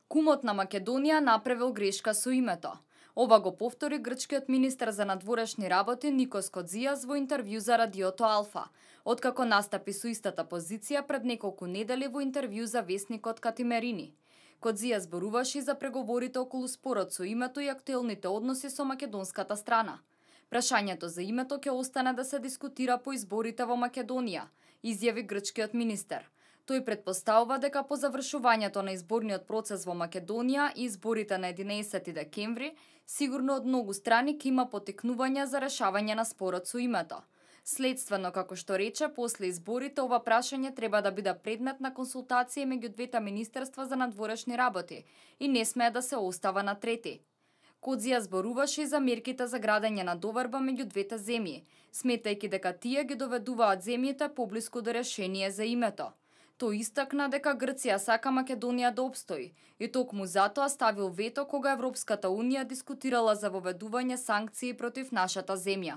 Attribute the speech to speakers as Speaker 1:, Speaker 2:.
Speaker 1: Кумот на Македонија направил грешка со името. Ова го повтори грчкиот министер за надворешни работи Никос Кодзијас во интервју за радиото Алфа, откако настапи со истата позиција пред неколку недели во интервју за весникот Катимерини. Кодзијас зборуваше за преговорите околу спорот со името и актуелните односи со македонската страна. Прашањето за името ќе остане да се дискутира по изборите во Македонија, изјави грчкиот министер. Тој претпоставува дека по завршувањето на изборниот процес во Македонија и изборите на 11 декември, сигурно од многу страни ќе има потекнувања за решавање на спорот со името. Следствено, како што рече, после изборите ова прашање треба да биде предмет на консултација меѓу двете министерства за надворешни работи и не смее да се остава на трети. Кодзија зборуваше и за мерките за градење на доверба меѓу двете земји, сметајќи дека тие ги доведуваат земјите поблиску до решение за името. Тој истакна дека Грција сака Македонија да опстои и токму затоа ставил вето кога Европската унија дискутирала за воведување санкции против нашата земја.